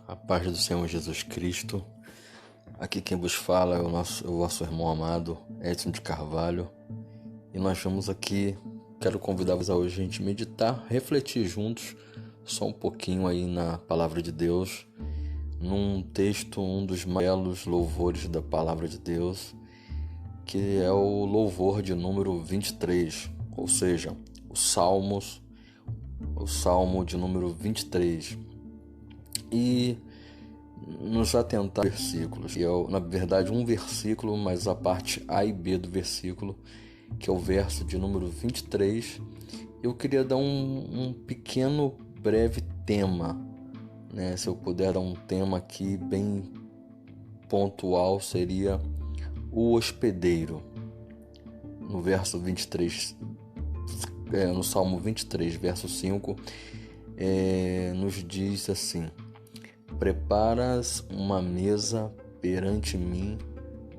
A paz do Senhor Jesus Cristo. Aqui quem vos fala é o vosso irmão amado, Edson de Carvalho. E nós vamos aqui, quero convidar-vos a hoje a gente meditar, refletir juntos, só um pouquinho aí na Palavra de Deus, num texto, um dos mais belos louvores da Palavra de Deus, que é o louvor de número 23, ou seja, o Salmo de número 23. E nos atentar a versículos, que é na verdade um versículo, mas a parte A e B do versículo, que é o verso de número 23, eu queria dar um pequeno, breve tema, né? Se eu puder dar um tema aqui bem pontual, seria o hospedeiro. No verso 23, no Salmo 23, verso 5, nos diz assim: preparas uma mesa perante mim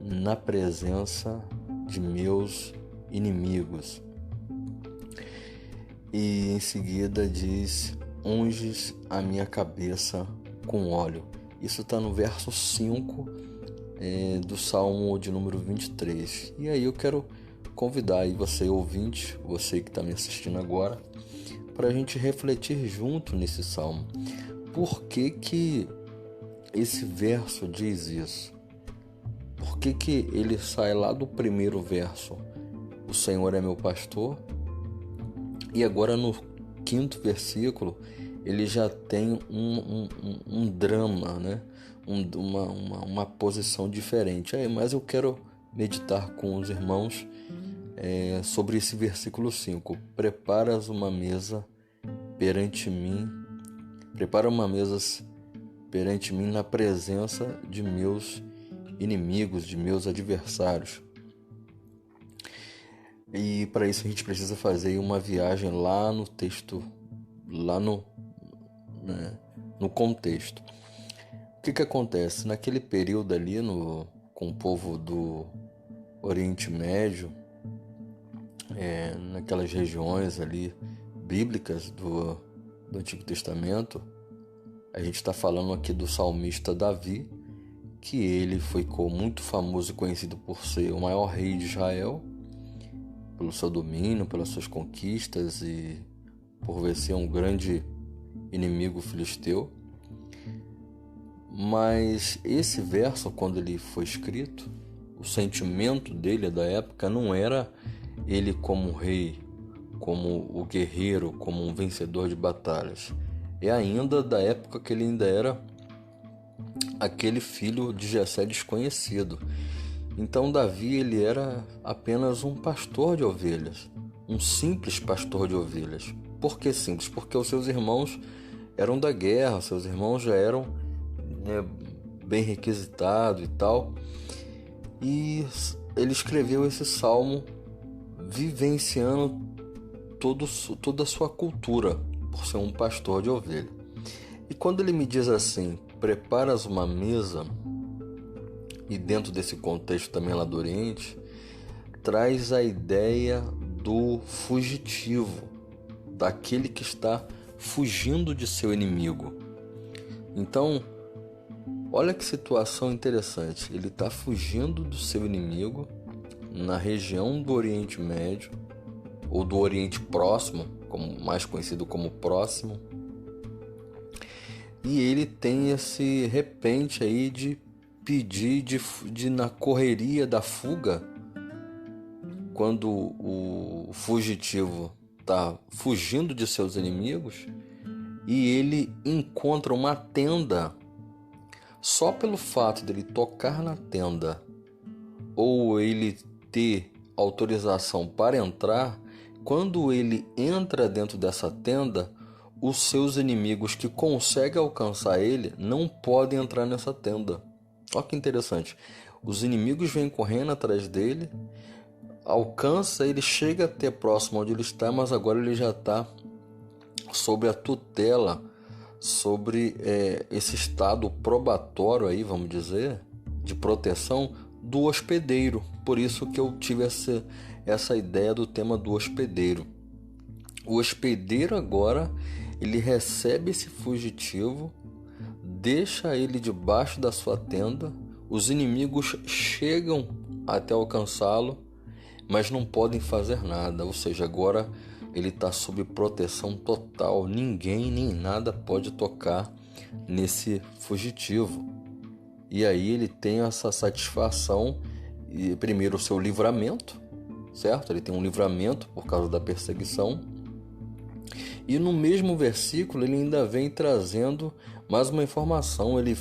na presença de meus inimigos. E em seguida diz: unges a minha cabeça com óleo. Isso está no verso 5 do Salmo de número 23. E aí eu quero convidar aí você, ouvinte, você que está me assistindo agora, para a gente refletir junto nesse Salmo. Por que esse verso diz isso? Por que ele sai lá do primeiro verso, o Senhor é meu pastor, e agora no quinto versículo ele já tem um drama, né? Uma posição diferente. Mas eu quero meditar com os irmãos sobre esse versículo 5. Preparas uma mesa perante mim, prepara uma mesa perante mim na presença de meus inimigos, de meus adversários. E para isso a gente precisa fazer uma viagem lá no texto, lá no contexto. O que acontece? Naquele período ali, com o povo do Oriente Médio, naquelas regiões ali bíblicas do Antigo Testamento, a gente está falando aqui do salmista Davi, que ele ficou muito famoso e conhecido por ser o maior rei de Israel, pelo seu domínio, pelas suas conquistas e por vencer um grande inimigo filisteu. Mas esse verso, quando ele foi escrito, o sentimento dele da época não era ele como rei, como o guerreiro, como um vencedor de batalhas. É ainda da época que ele ainda era aquele filho de Jessé desconhecido. Então Davi, ele era apenas um pastor de ovelhas, um simples pastor de ovelhas. Por que simples? Porque os seus irmãos eram da guerra, seus irmãos já eram bem requisitados e tal. E ele escreveu esse salmo vivenciando toda a sua cultura, por ser um pastor de ovelha. E quando ele me diz assim: preparas uma mesa, e dentro desse contexto também lá do Oriente, traz a ideia do fugitivo, daquele que está fugindo de seu inimigo. Então, olha que situação interessante. Ele está fugindo do seu inimigo na região do Oriente Médio, ou do Oriente Próximo, mais conhecido como Próximo. E ele tem esse repente aí de pedir, de na correria da fuga, quando o fugitivo está fugindo de seus inimigos, e ele encontra uma tenda. Só pelo fato dele tocar na tenda, ou ele ter autorização para entrar, quando ele entra dentro dessa tenda, os seus inimigos que conseguem alcançar ele não podem entrar nessa tenda. Olha que interessante. Os inimigos vêm correndo atrás dele, alcança, ele chega até próximo onde ele está, mas agora ele já está sob a tutela, sobre esse estado probatório aí, vamos dizer, de proteção do hospedeiro. Por isso que eu tive essa ideia do tema do hospedeiro. O hospedeiro agora, ele recebe esse fugitivo deixa ele debaixo da sua tenda, os inimigos chegam até alcançá-lo, mas não podem fazer nada, ou seja, agora ele está sob proteção total, ninguém nem nada pode tocar nesse fugitivo. E aí ele tem essa satisfação, e primeiro o seu livramento, certo? Ele tem um livramento por causa da perseguição. E no mesmo versículo ele ainda vem trazendo mais uma informação. Ele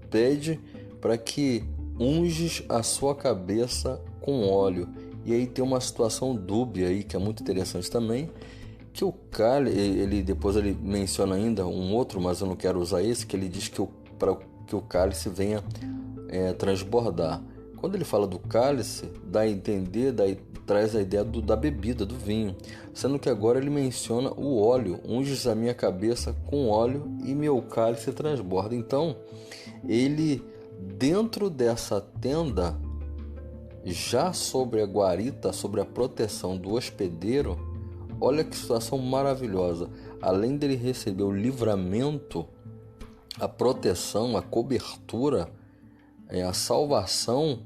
pede para que unges a sua cabeça com óleo. E aí tem uma situação dúbia aí que é muito interessante também, que o cálice, depois ele menciona ainda um outro, mas eu não quero usar esse, que ele diz que para que o cálice venha transbordar. Quando ele fala do cálice, dá a entender, traz a ideia da bebida, do vinho, sendo que agora ele menciona o óleo. Unges a minha cabeça com óleo e meu cálice transborda. Então, ele, dentro dessa tenda, já sobre a guarita, sobre a proteção do hospedeiro, olha que situação maravilhosa. Além dele receber o livramento, a proteção, a cobertura, a salvação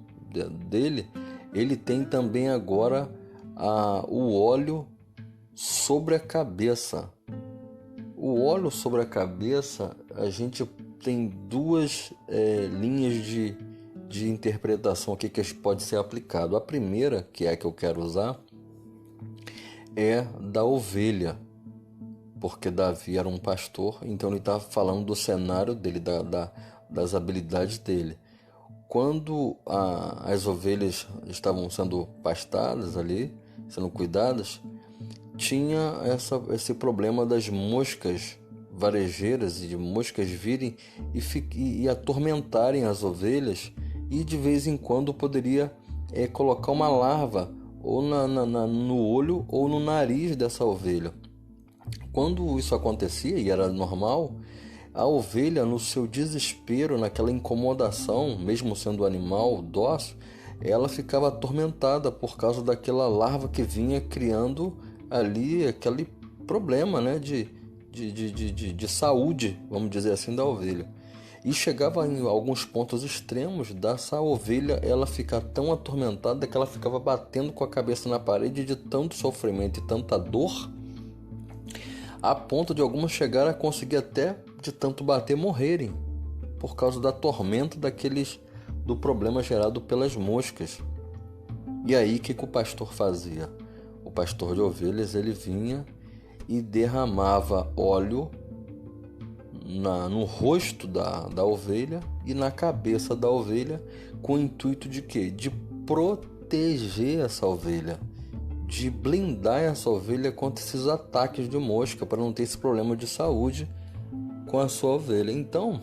dele, ele tem também agora o óleo sobre a cabeça. O óleo sobre a cabeça, a gente tem duas linhas de interpretação aqui que pode ser aplicado. A primeira, que é a que eu quero usar, é da ovelha, porque Davi era um pastor, então ele está falando do cenário dele, das habilidades dele. Quando as ovelhas estavam sendo pastadas ali, sendo cuidadas, tinha esse problema das moscas varejeiras e de moscas virem e atormentarem as ovelhas, e de vez em quando poderia colocar uma larva ou no olho ou no nariz dessa ovelha. Quando isso acontecia, e era normal, a ovelha, no seu desespero, naquela incomodação, mesmo sendo animal dócil, ela ficava atormentada por causa daquela larva que vinha criando ali aquele problema, né, de saúde, vamos dizer assim, da ovelha. E chegava em alguns pontos extremos dessa ovelha ela ficar tão atormentada que ela ficava batendo com a cabeça na parede de tanto sofrimento e tanta dor, a ponto de algumas chegarem a conseguir até, de tanto bater, morrerem por causa da tormenta do problema gerado pelas moscas. E aí o que o pastor fazia? O pastor de ovelhas, ele vinha e derramava óleo no rosto da ovelha e na cabeça da ovelha, com o intuito de quê? De proteger essa ovelha, de blindar essa ovelha contra esses ataques de mosca, para não ter esse problema de saúde com a sua ovelha. Então,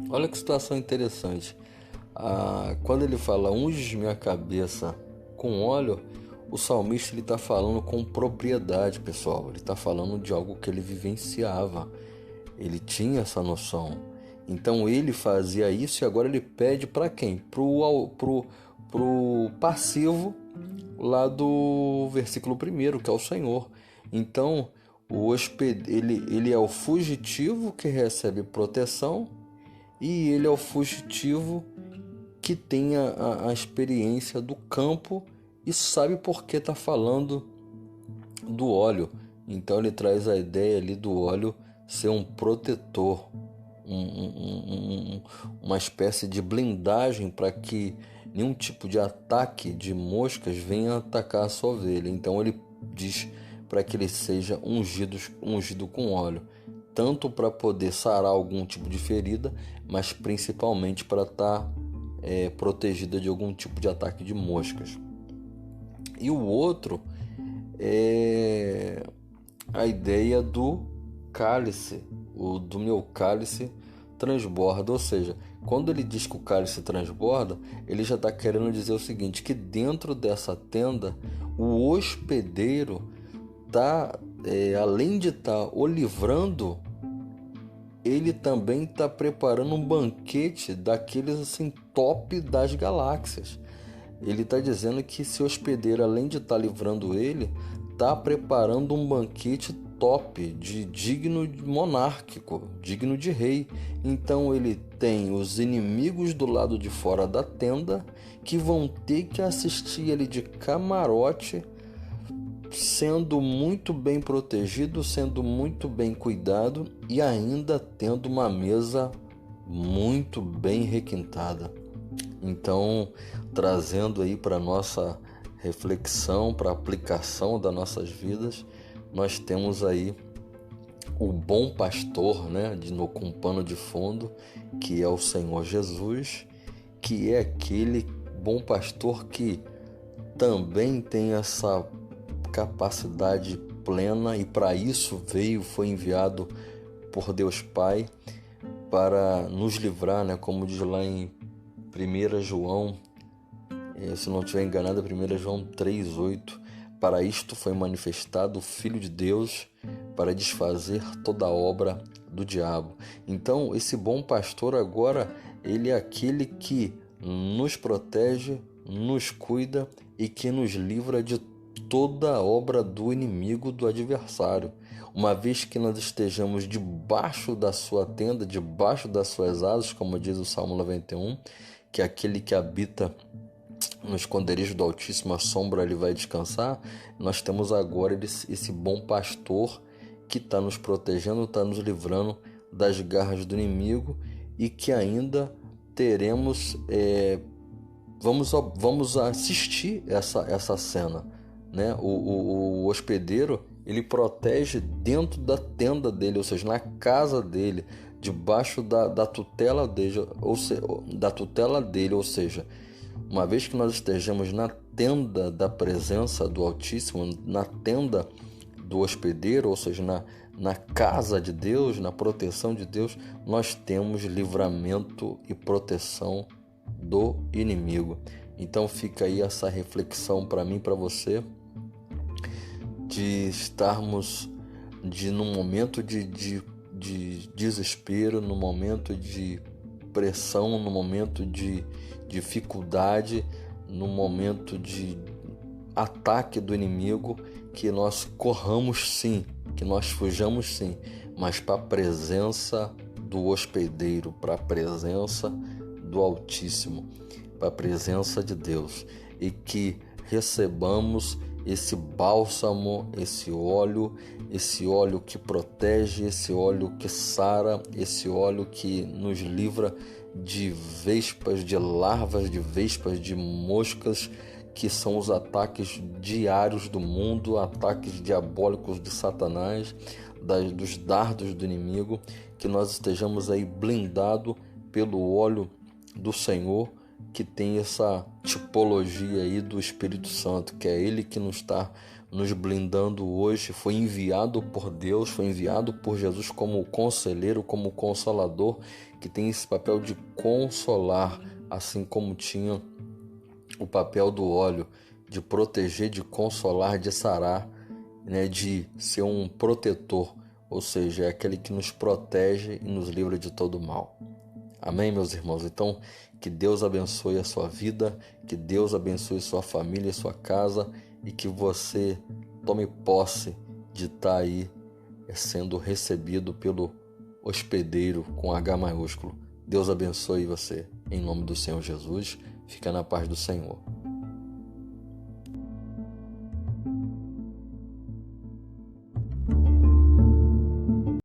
olha que situação interessante. Quando ele fala, unge minha cabeça com óleo, o salmista está falando com propriedade, pessoal. Ele está falando de algo que ele vivenciava. Ele tinha essa noção. Então ele fazia isso e agora ele pede para quem? Pro passivo lá do versículo 1, que é o Senhor. Então ele é o fugitivo que recebe proteção, e ele é o fugitivo que tem a experiência do campo e sabe por que está falando do óleo. Então ele traz a ideia ali do óleo ser um protetor, uma espécie de blindagem para que nenhum tipo de ataque de moscas venha atacar a sua ovelha. Então ele diz para que ele seja ungido com óleo, tanto para poder sarar algum tipo de ferida, mas principalmente para estar protegida de algum tipo de ataque de moscas. E o outro é a ideia do cálice, do meu cálice transborda. Ou seja, quando ele diz que o cálice transborda, ele já está querendo dizer o seguinte, que dentro dessa tenda, o hospedeiro está, além de estar o livrando, ele também está preparando um banquete daqueles assim top das galáxias. Ele está dizendo que esse hospedeiro, além de estar livrando ele, está preparando um banquete top, digno de monárquico, digno de rei. Então ele tem os inimigos do lado de fora da tenda que vão ter que assistir ele de camarote, sendo muito bem protegido, sendo muito bem cuidado e ainda tendo uma mesa muito bem requintada. Então, trazendo aí para nossa reflexão, para aplicação das nossas vidas, nós temos aí o bom pastor, né, com pano de fundo, que é o Senhor Jesus, que é aquele bom pastor que também tem essa capacidade plena e para isso foi enviado por Deus Pai para nos livrar, né, como diz lá em 1 João, se não estiver enganado, 1 João 3,8, para isto foi manifestado o Filho de Deus para desfazer toda a obra do diabo. Então, esse bom pastor agora, ele é aquele que nos protege, nos cuida e que nos livra de toda a obra do inimigo, do adversário. Uma vez que nós estejamos debaixo da sua tenda, debaixo das suas asas, como diz o Salmo 91, que é aquele que habita no esconderijo do Altíssimo, a sombra ele vai descansar. Nós temos agora esse bom pastor que está nos protegendo, está nos livrando das garras do inimigo e que ainda teremos, vamos assistir essa cena, né? O hospedeiro, ele protege dentro da tenda dele, ou seja, na casa dele, debaixo da tutela dele, ou seja, uma vez que nós estejamos na tenda da presença do Altíssimo, na tenda do hospedeiro, ou seja, na casa de Deus, na proteção de Deus, nós temos livramento e proteção do inimigo. Então fica aí essa reflexão para mim e para você, de estarmos num momento de desespero, num momento de pressão, num momento de dificuldade, num momento de ataque do inimigo, que nós corramos sim, que nós fujamos sim, mas para a presença do hospedeiro, para a presença do Altíssimo, para a presença de Deus, e que recebamos esse bálsamo, esse óleo que protege, esse óleo que sara, esse óleo que nos livra de vespas, de larvas de vespas, de moscas, que são os ataques diários do mundo, ataques diabólicos de Satanás, dos dardos do inimigo, que nós estejamos aí blindados pelo óleo do Senhor, que tem essa tipologia aí do Espírito Santo, que é Ele que nos está nos blindando hoje. Foi enviado por Deus, foi enviado por Jesus como conselheiro, como consolador, que tem esse papel de consolar, assim como tinha o papel do óleo, de proteger, de consolar, de sarar, né, de ser um protetor, ou seja, é aquele que nos protege e nos livra de todo mal. Amém, meus irmãos? Então, que Deus abençoe a sua vida, que Deus abençoe sua família, sua casa, e que você tome posse de estar aí sendo recebido pelo hospedeiro com H maiúsculo. Deus abençoe você, em nome do Senhor Jesus. Fica na paz do Senhor.